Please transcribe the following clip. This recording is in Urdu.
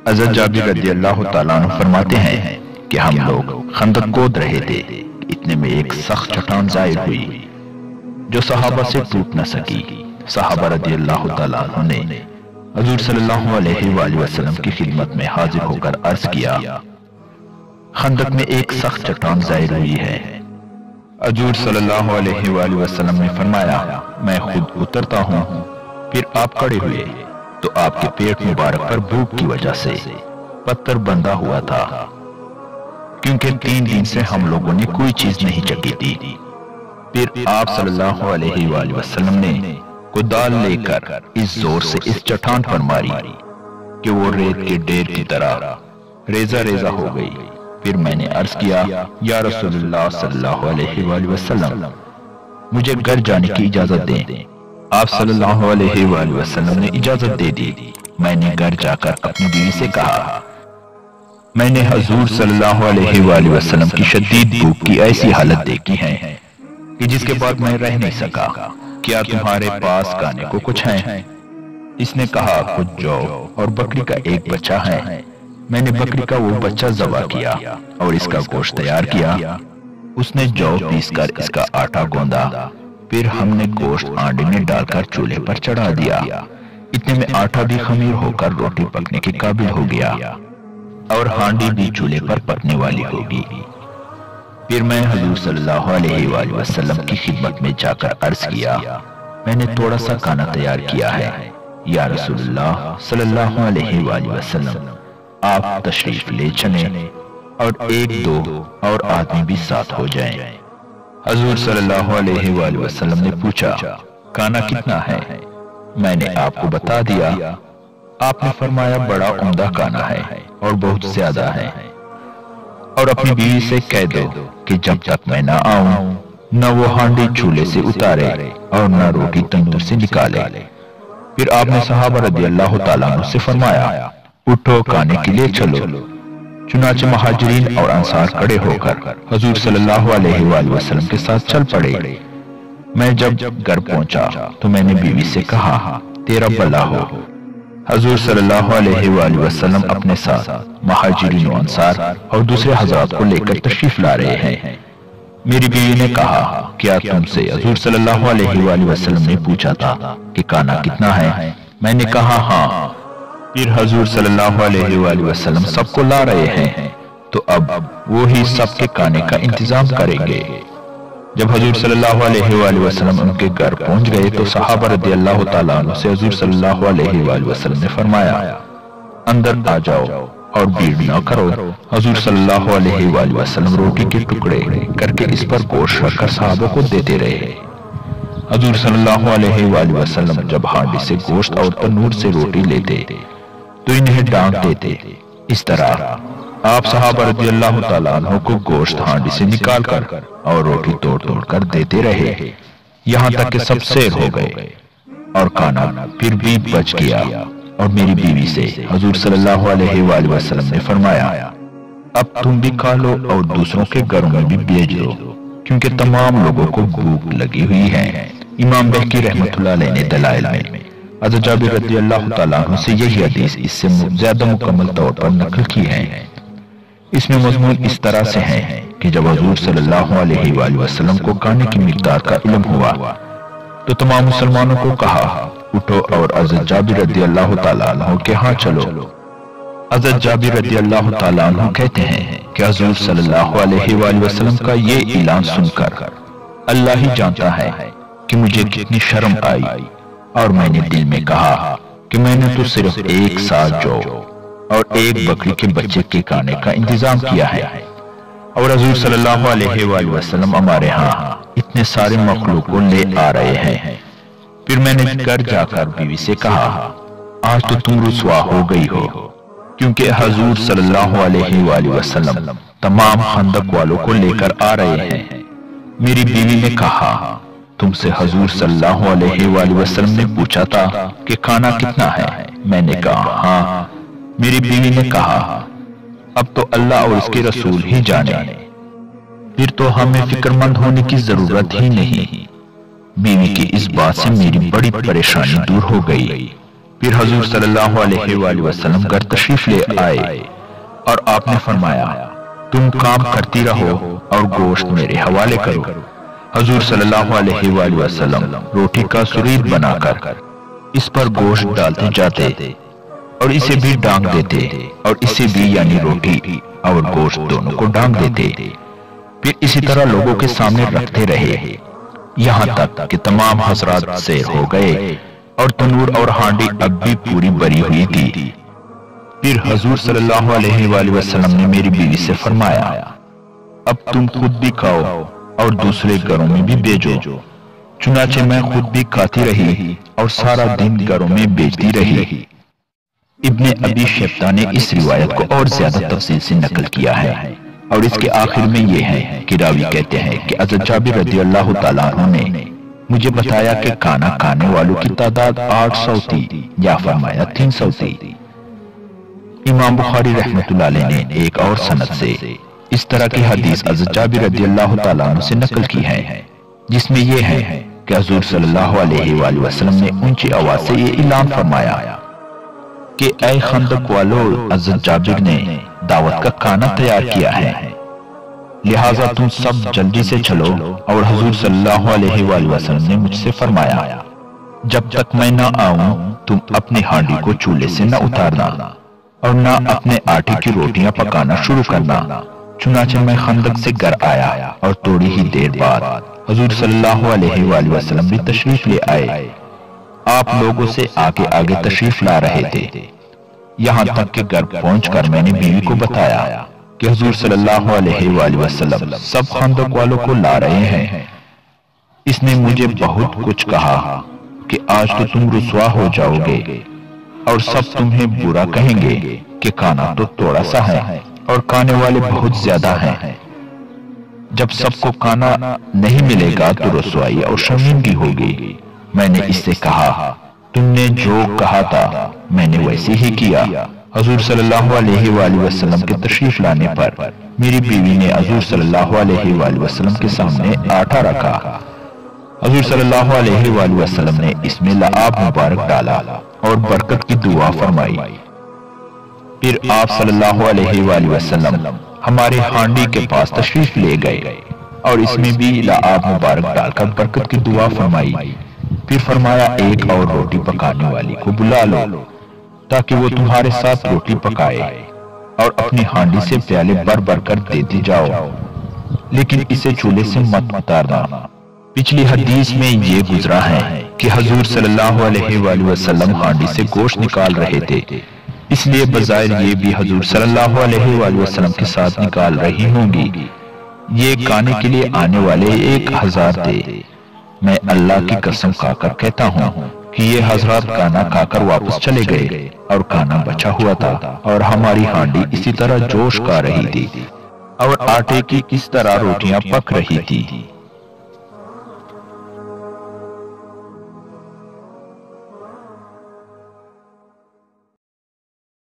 حضرت جابر رضی اللہ تعالیٰ عنہ فرماتے ہیں کہ ہم لوگ خندق کھود رہے تھے، اتنے میں ایک سخت چٹان ظاہر ہوئی جو صحابہ سے ٹوٹ نہ سکی۔ صحابہ رضی اللہ تعالیٰ عنہ نے حضور صلی اللہ علیہ وآلہ وسلم کی خدمت میں حاضر ہو کر عرض کیا، خندق میں ایک سخت چٹان ظاہر ہوئی ہے۔ حضور صلی اللہ علیہ وآلہ وسلم نے فرمایا، میں خود اترتا ہوں۔ پھر آپ کھڑے ہوئے تو آپ کے پیٹ مبارک پر بھوک کی وجہ سے پتھر بندھا ہوا تھا، کیونکہ 3 دن سے ہم لوگوں نے کوئی چیز نہیں چکی تھی۔ پھر آپ صلی اللہ علیہ وآلہ وسلم نے کدال لے کر اس زور سے اس چٹان پر ماری کہ وہ ریت کے ڈھیر کی طرح ریزہ ریزہ ہو گئی۔ پھر میں نے عرض کیا، یا رسول اللہ صلی اللہ علیہ وآلہ وسلم، مجھے گھر جانے کی اجازت دیں۔ آپ صلی اللہ علیہ وآلہ وسلم نے اجازت دے دی۔ میں نے گھر جا کر اپنی بیوی سے کہا، میں نے حضور صلی اللہ علیہ وآلہ وسلم کی شدید بھوک کی ایسی حالت دیکھی ہے کہ جس کے بعد میں رہ نہیں سکا، کیا تمہارے پاس کھانے کو کچھ ہے؟ اس نے کہا، کچھ جو اور بکری کا ایک بچہ ہے۔ میں نے بکری کا وہ بچہ ذبح کیا اور اس کا گوشت تیار کیا۔ اس نے جو پیس کر اس کا آٹا گوندا، پھر ہم نے گوشت آنڈے میں ڈال کر چولہے پر چڑھا دیا۔ اتنے میں آٹا بھی خمیر ہو کر روٹی پکنے کے قابل ہو گیا اور ہانڈی بھی چولہے پر پکنے والی ہوگی۔ پھر میں حضور صلی اللہ علیہ وآلہ وسلم کی خدمت میں جا کر عرض کیا، میں نے تھوڑا سا کھانا تیار کیا ہے، یا رسول اللہ صلی اللہ علیہ وآلہ وسلم، آپ تشریف لے چلیں اور 1-2 اور آدمی بھی ساتھ ہو جائیں۔ حضور صلی اللہ علیہ وآلہ وسلم نے پوچھا، کھانا کتنا ہے؟ میں نے آپ کو بتا دیا۔ آپ نے فرمایا، بڑا عمدہ کھانا ہے اور بہت زیادہ ہے، اور اپنی بیوی سے کہہ دو کہ جب تک میں نہ آؤں نہ وہ ہانڈی چولہے سے اتارے اور نہ روٹی تندور سے نکالے۔ پھر آپ نے صحابہ رضی اللہ تعالیٰ عنہ سے فرمایا، اٹھو کھانے کے لیے چلو۔ چنانچہ مہاجرین اور انصار کھڑے ہو کر حضور صلی اللہ علیہ وآلہ وسلم کے ساتھ چل پڑے۔ میں جب گھر پہنچا تو میں نے بیوی سے کہا، تیرا بھلا ہو۔ حضور صلی اللہ علیہ وآلہ وسلم اپنے ساتھ مہاجرین و انصار اور دوسرے حضرات کو لے کر تشریف لا رہے ہیں۔ میری بیوی نے کہا، کیا تم سے حضور صلی اللہ علیہ وآلہ وسلم نے پوچھا تھا کہ کھانا کتنا ہے؟ میں نے کہا، ہاں۔ پھر حضور صلی اللہ علیہ وآلہ وسلم سب کو لا رہے ہیں تو اب وہی سب کے کھانے کا انتظام کریں گے۔ جب حضور صلی اللہ علیہ وآلہ وسلم ان کے گھر پہنچ گئے تو صحابہ رضی اللہ تعالیٰ عنہ سے حضور صلی اللہ علیہ وآلہ وسلم نے فرمایا، اندر آ جاؤ اور بھیڑ نہ کرو۔ حضور صلی اللہ علیہ وآلہ وسلم روٹی کے ٹکڑے کر کے اس پر گوشت رکھ کر صحابہ کو دیتے رہے۔ حضور صلی اللہ علیہ وآلہ وسلم جب ہانڈی سے گوشت اور تنور سے روٹی لیتے تو انہیں ڈانٹ دیتے۔ اس طرح آپ صحابہ رضی اللہ تعالیٰ عنہ کو گوشت ہانڈی سے نکال کر اور روٹی توڑ توڑ کر دیتے رہے، یہاں تک کہ سب سیر ہو گئے اور کھانا پھر بھی بچ گیا۔ اور میری بیوی سے حضور صلی اللہ علیہ وآلہ وسلم نے فرمایا، اب تم بھی کھا لو اور دوسروں کے گھروں میں بھی بھیج دو، کیونکہ تمام لوگوں کو بھوک لگی ہوئی ہے۔ امام بہقی رحمۃ اللہ علیہ نے دلائل میں حضرت جابر رضی اللہ تعالیٰ عنہ سے یہی حدیث اس سے زیادہ مکمل طور پر نقل کی ہے۔ اس میں مضمون اس طرح سے ہے کہ جب حضور صلی اللہ علیہ وآلہ وسلم کو کھانے کی مقدار کا علم ہوا تو تمام مسلمانوں کو کہا، اٹھو اور حضرت جابر رضی اللہ تعالیٰ عنہ کے ہاں چلو۔ حضرت جابر رضی اللہ تعالیٰ عنہ کہتے ہیں کہ حضور صلی اللہ علیہ وآلہ وسلم کا یہ اعلان سن کر اللہ ہی جانتا ہے کہ مجھے کتنی شرم آئی، اور میں نے دل میں کہا کہ میں نے تو صرف 1 سال جو اور 1 بکری کے بچے کے کھانے کا انتظام کیا ہے، اور حضور صلی اللہ علیہ وآلہ وسلم ہمارے ہاں اتنے سارے مخلوق کو لے آ رہے ہیں۔ پھر میں نے گھر جا کر بیوی سے کہا، آج تو تم رسوا ہو گئی ہو، کیونکہ حضور صلی اللہ علیہ وآلہ وسلم تمام خندق والوں کو لے کر آ رہے ہیں۔ میری بیوی نے کہا، تم سے حضور صلی اللہ علیہ وآلہ وسلم نے پوچھا تھا کہ کھانا کتنا ہے؟ میں نے کہا، ہاں۔ میری بیوی نے کہا، اب تو اللہ اور اس کے رسول ہی جانے، پھر تو ہمیں فکر مند ہونے کی ضرورت ہی نہیں۔ بیوی کی اس بات سے میری بڑی پریشانی دور ہو گئی۔ پھر حضور صلی اللہ علیہ وآلہ وسلم گھر تشریف لے آئے اور آپ نے فرمایا تم کام کرتی رہو اور گوشت میرے حوالے کرو۔ حضور صلی اللہ علیہ وآلہ وسلم روٹی کا سرید بنا کر اس پر گوشت ڈالتے جاتے اور اسے بھی ڈانگ دیتے اور اسے بھی یعنی روٹی اور گوشت دونوں کو ڈانگ دیتے، پھر اسی طرح لوگوں کے سامنے رکھتے رہے یہاں تک کہ تمام حضرات سیر ہو گئے اور تنور اور ہانڈی اب بھی پوری بری ہوئی تھی۔ پھر حضور صلی اللہ علیہ وآلہ وسلم نے میری بیوی سے فرمایا اب تم خود بھی کھاؤ اور دوسرے گھروں میں بھی بھیجو۔ چنانچہ میں خود بھی کھاتی رہی اور سارا دن گھروں میں بیچتی رہی۔ ابن ابی شیبہ نے اس روایت کو اور زیادہ تفصیل سے نقل کیا ہے اور اس کے آخر میں یہ ہے کہ راوی کہتے ہیں کہ حضرت جابر رضی اللہ تعالیٰ عنہ نے مجھے بتایا کہ کھانا کھانے والوں کی تعداد 800 تھی یا فرمایا 300 تھی۔ امام بخاری رحمۃ اللہ علیہ نے ایک اور سند سے اس طرح کی حدیث حضرت جابر رضی اللہ تعالیٰ عنہ سے نقل کی ہے جس میں یہ ہے کہ حضور صلی اللہ علیہ وآلہ وسلم نے اونچی آواز سے یہ اعلان فرمایا کہ اے خندق والو، حضرت جابر نے دعوت کا کھانا تیار کیا ہے، لہٰذا تم سب جلدی سے چلو۔ اور حضور صلی اللہ علیہ وآلہ وسلم نے مجھ سے فرمایا جب تک میں نہ آؤں تم اپنی ہانڈی کو چولہے سے نہ اتارنا اور نہ اپنے آٹے کی روٹیاں پکانا شروع کرنا۔ چنانچہ میں خندق سے گھر آیا اور تھوڑی ہی دیر بعد حضور صلی اللہ علیہ وآلہ وسلم بھی تشریف لے آئے۔ آپ لوگوں سے آگے آگے تشریف لا رہے تھے، یہاں تک کہ گھر پہنچ کر میں نے بیوی کو بتایا کہ حضور صلی اللہ علیہ وآلہ وسلم سب خندق والوں کو لا رہے ہیں۔ اس نے مجھے بہت کچھ کہا کہ آج تو تم رسوا ہو جاؤ گے اور سب تمہیں برا کہیں گے کہ کھانا تو تھوڑا سا ہے اور کھانے والے بہت زیادہ ہیں۔ جب سب کو کھانا نہیں ملے گا تو رسوائی اور شرمندگی ہوگی۔ میں نے اس سے کہا تم نے جو کہا تھا میں نے ویسے ہی کیا۔ حضور صلی اللہ علیہ وآلہ وسلم کے تشریف لانے پر میری بیوی نے حضور صلی اللہ علیہ وآلہ وسلم کے سامنے آٹا رکھا۔ حضور صلی اللہ علیہ وآلہ وسلم نے اس میں لعاب مبارک ڈالا اور برکت کی دعا فرمائی۔ پھر آپ صلی اللہ علیہ وآلہ وسلم ہمارے ہانڈی کے پاس تشریف لے گئے اور اس میں بھی لعاب مبارک ڈال کر برکت کی دعا فرمائی۔ پھر فرمایا ایک اور روٹی پکانے والی کو بلا لو تاکہ وہ تمہارے ساتھ روٹی پکائے اور اپنی ہانڈی سے پیالے بھر بھر کر دیتی جاؤ، لیکن اسے چولہے سے مت اتارنا۔ پچھلی حدیث میں یہ گزرا ہے کہ حضور صلی اللہ علیہ وآلہ وسلم ہانڈی سے گوشت نکال رہے تھے، اس لیے بظاہر یہ بھی حضور صلی اللہ علیہ وآلہ وسلم کے ساتھ نکال رہی ہوں گی۔ یہ کھانے کے لیے آنے والے 1000 تھے۔ میں اللہ کی قسم کھا کر کہتا ہوں کہ یہ حضرات کھانا کھا کر واپس چلے گئے اور کھانا بچا ہوا تھا اور ہماری ہانڈی اسی طرح جوش کھا رہی تھی اور آٹے کی اس طرح روٹیاں پک رہی تھی۔